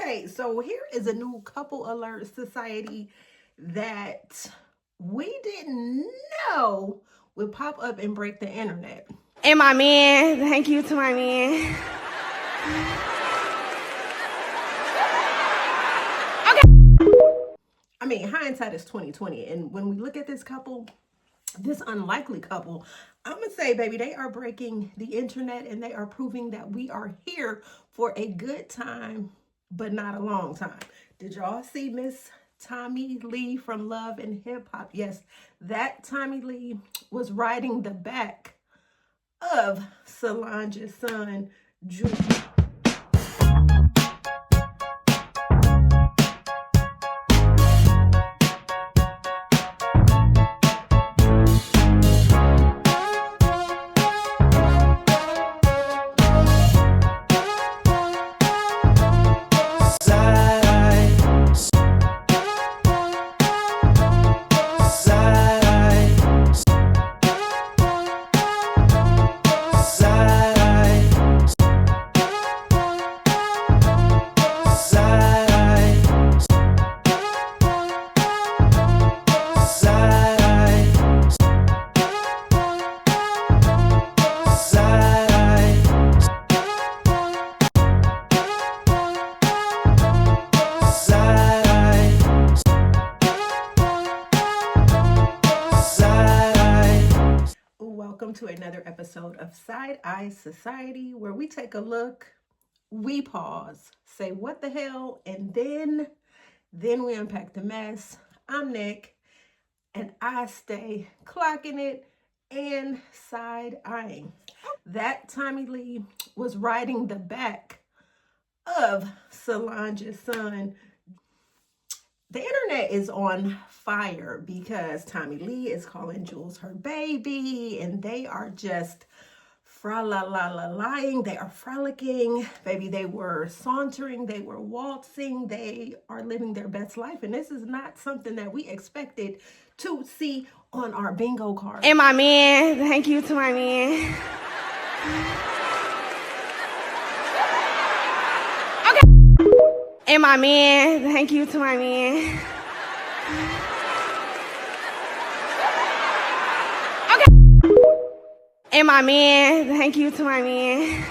Okay, so here is a new couple alert society that we didn't know would pop up and break the internet. And my man, thank you to my man. I mean, hindsight is 2020, and when we look at this couple, this unlikely couple, I'm gonna say, baby, they are breaking the internet and they are proving that we are here for a good time, but not a long time. Did y'all see Miss Tommie Lee from Love and Hip Hop? Yes, that Tommie Lee was riding the back of Solange's son, Julez. Welcome to another episode of Side Eye Society, where we take a look, we pause, say what the hell, and then we unpack the mess. I'm Nick, and I stay clocking it and side-eyeing. That Tommie Lee was riding the back of Solange's son. The internet is on fire because Tommie Lee is calling Julez her baby, and they are just fra-la-la-la-lying. They are frolicking. Baby, they were sauntering. They were waltzing. They are living their best life, and this is not something that we expected to see on our bingo card. And my man, thank you to my man. And my man, thank you to my man. And my man, thank you to my man.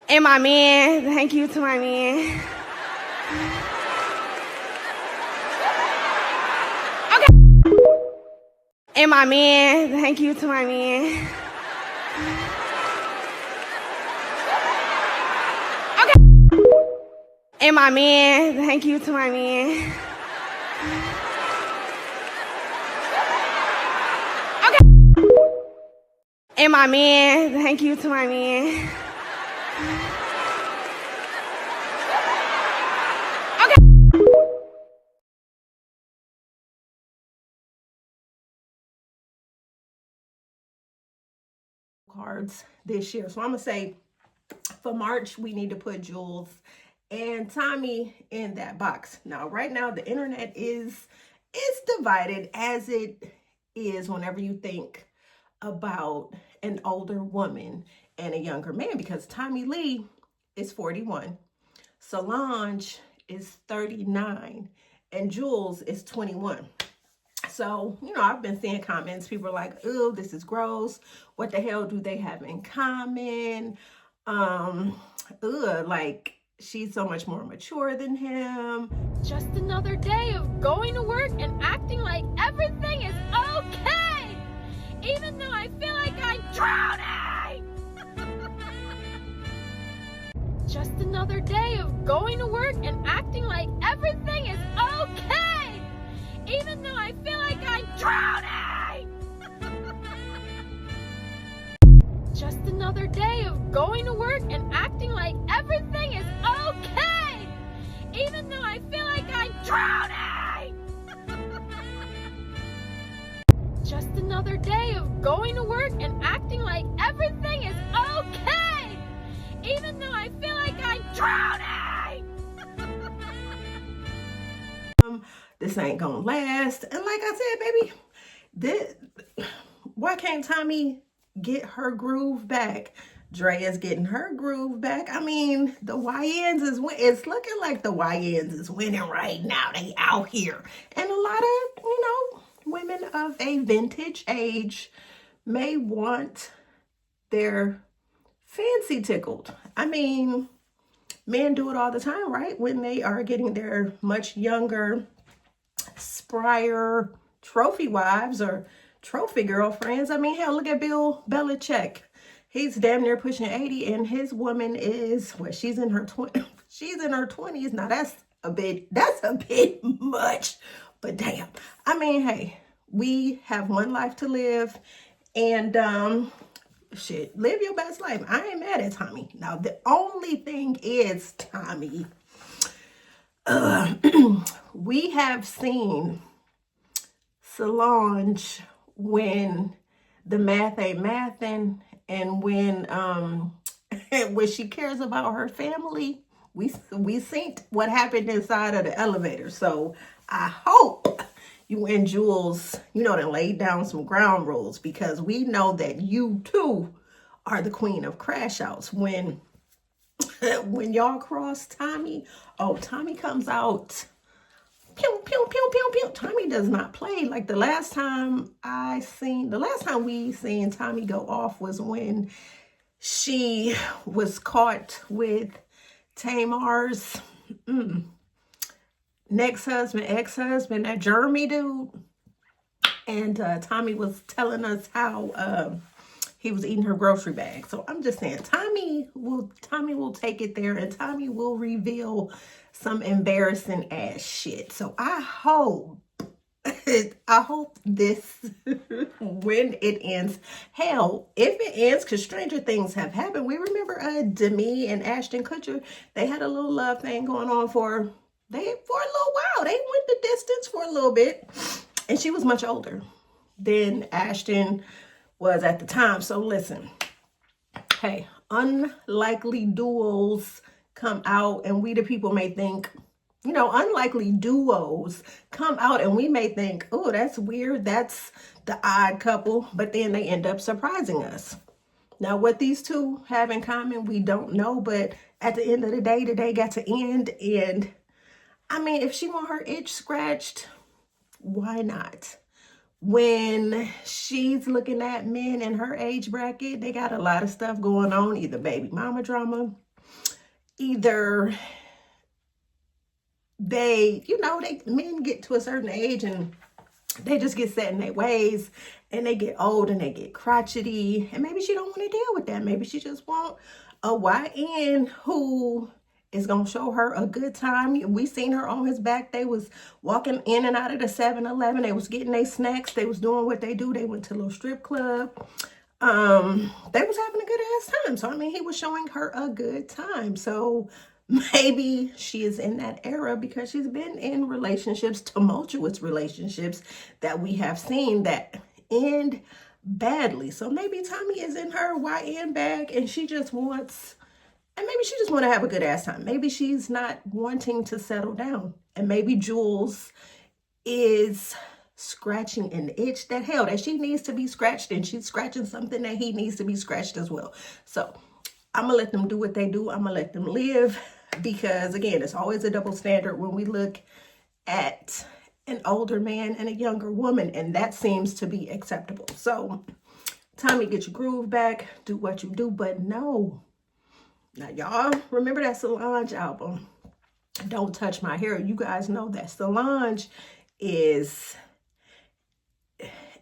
And my man, thank you to my man. And my man, thank you to my man. And my man, thank you to my man. And my man, thank you to my man. Cards this year. So I'm gonna say for March, we need to put Julez and Tommie in that box. Now, right now, the internet is divided, as it is whenever you think about an older woman and a younger man, because Tommie Lee is 41, Solange is 39, and Julez is 21. So, you know, I've been seeing comments. People are like, "Oh, this is gross. What the hell do they have in common? Like, she's so much more mature than him." Just another day of going to work and acting like everything is okay, even though I feel like I'm drowning. Just another day of going to work and acting like everything is okay, even though I feel like I'm drowning. Just another day of going to work and acting like everything is okay, even though I feel like I'm drowning. Just another day of going to work and acting like everything is okay, even though I feel like I'm drowning. This ain't gonna last. And like I said, baby, why can't Tommie get her groove back. Dre is getting her groove back. I mean, the YNs it's looking like the YNs is winning right now. They out here. And a lot of, women of a vintage age may want their fancy tickled. I mean, men do it all the time, right? When they are getting their much younger, sprier trophy wives or trophy girlfriends. I mean, hell, look at Bill Belichick. He's damn near pushing 80, and his woman is, well, she's in her 20s. Now that's a bit much, but damn. I mean, hey, we have one life to live, and shit, live your best life. I ain't mad at Tommie. Now, the only thing is, Tommie, we have seen Solange when the math ain't mathin', and when when she cares about her family, we seen what happened inside of the elevator. So I hope you and Julez, done laid down some ground rules, because we know that you too are the queen of crash outs. When y'all cross Tommie, Tommie comes out. Pew, pew, pew, pew, pew. Tommie does not play. Like the last time we seen Tommie go off was when she was caught with Tamar's ex-husband, that Jeremy dude. And Tommie was telling us how he was eating her grocery bag. So I'm just saying, Tommie will take it there, and Tommie will reveal some embarrassing ass shit. So I hope this, when it ends, hell, if it ends, because stranger things have happened. We remember Demi and Ashton Kutcher, they had a little love thing going on for a little while. They went the distance for a little bit, and she was much older than Ashton was at the time. So listen, hey, unlikely duos come out, and we the people may think, unlikely duos come out, and we may think, oh, that's weird, that's the odd couple, but then they end up surprising us. Now, what these two have in common, we don't know, but at the end of the day got to end, and I mean, if she want her itch scratched, why not? When she's looking at men in her age bracket, they got a lot of stuff going on, either baby mama drama, either men get to a certain age and they just get set in their ways, and they get old and they get crotchety, and maybe she don't want to deal with that. Maybe she just want a YN who is going to show her a good time. We seen her on his back. They was walking in and out of the 7-Eleven. They was getting their snacks. They was doing what they do. They went to a little strip club. They was having a good ass time. So, I mean, he was showing her a good time. So maybe she is in that era because she's been in relationships, tumultuous relationships that we have seen that end badly. So maybe Tommie is in her YN bag, and she just wants... And maybe she just want to have a good ass time. Maybe she's not wanting to settle down. And maybe Julez is scratching an itch that she needs to be scratched, and she's scratching something that he needs to be scratched as well. So I'm going to let them do what they do. I'm going to let them live, because again, it's always a double standard when we look at an older man and a younger woman, and that seems to be acceptable. So Tommie, get your groove back, do what you do, but no. Now, y'all remember that Solange album, Don't Touch My Hair? You guys know that Solange is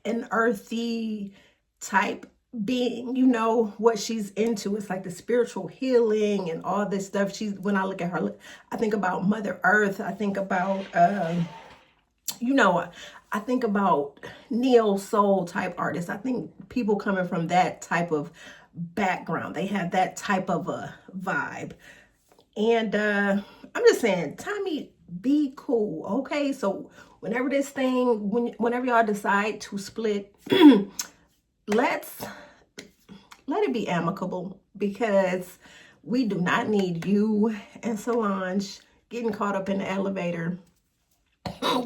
an earthy type being. You know what she's into. It's like the spiritual healing and all this stuff. When I look at her, I think about Mother Earth. I think about, I think about neo soul type artists. I think people coming from that type of background, they have that type of a vibe. And I'm just saying, Tommie, be cool, okay? So whenever whenever y'all decide to split, let it be amicable, because we do not need you and Solange getting caught up in the elevator,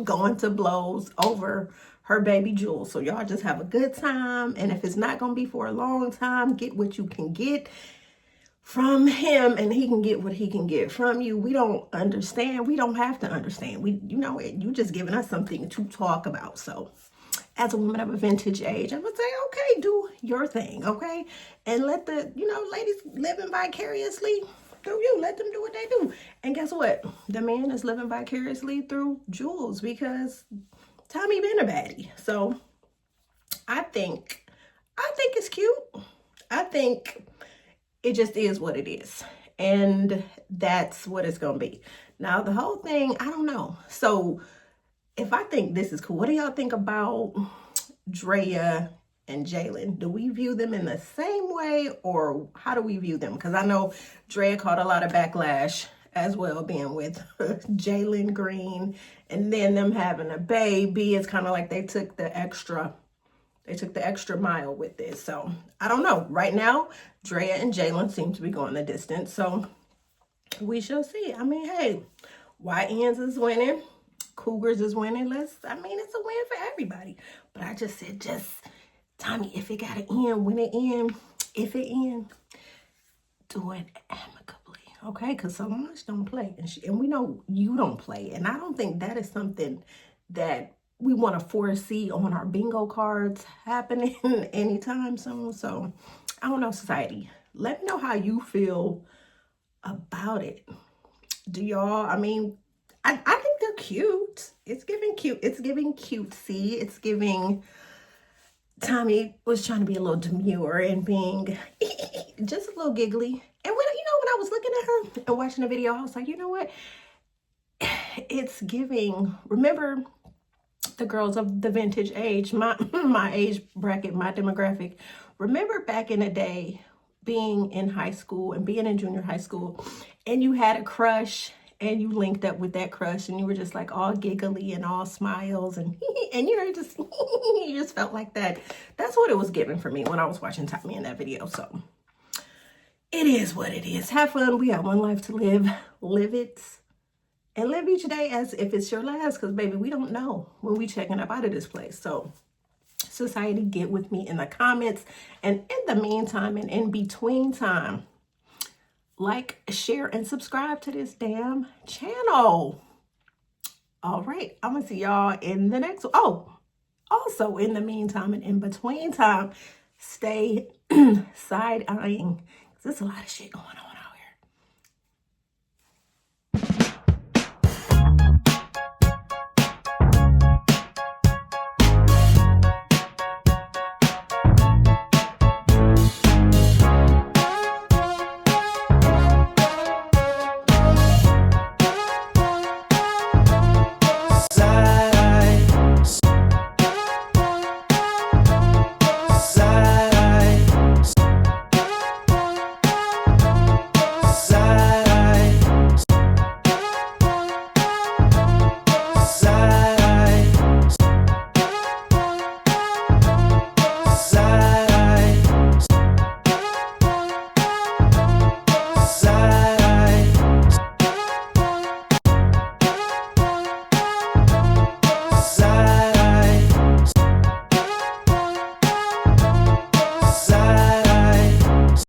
going to blows over her baby Julez. So y'all just have a good time. And if it's not going to be for a long time, get what you can get from him, and he can get what he can get from you. We don't understand. We don't have to understand. You just giving us something to talk about. So as a woman of a vintage age, I would say, okay, do your thing, okay? And let the, ladies living vicariously through you. Let them do what they do. And guess what? The man is living vicariously through Julez because Tommie been a baddie. So I think it's cute. I think it just is what it is. And that's what it's going to be. Now, the whole thing, I don't know. So if I think this is cool, what do y'all think about Drea and Jalen? Do we view them in the same way, or how do we view them? Because I know Drea caught a lot of backlash as well, being with Jalen Green, and then them having a baby. It's kind of like they took the extra mile with this. So I don't know. Right now, Drea and Jalen seem to be going the distance. So we shall see. I mean, hey, YNs is winning. Cougars is winning. It's a win for everybody. But I just said, Tommie, if it got to end, when it end, if it end, do it amicably, okay? Because Solange don't play, and we know you don't play. And I don't think that is something that we want to foresee on our bingo cards happening anytime soon. So I don't know, society. Let me know how you feel about it. Do y'all, I think they're cute. It's giving cute. It's giving cutesy. It's giving Tommie was trying to be a little demure and being just a little giggly. And when I was looking at her and watching the video, I was like, you know what? It's giving, remember the girls of the vintage age, my age bracket, my demographic. Remember back in the day being in high school and being in junior high school, and you had a crush and you linked up with that crush and you were just like all giggly and all smiles and you just felt like that. That's what it was giving for me when I was watching Tommie in that video. So it is what it is. Have fun. We have one life to live. Live it. And live each day as if it's your last, because, baby, we don't know when we checking up out of this place. So, society, get with me in the comments. And in the meantime and in between time, like, share, and subscribe to this damn channel. All right. I'm going to see y'all in the next one. Oh, also, in the meantime and in between time, stay side-eyeing. There's a lot of shit going on.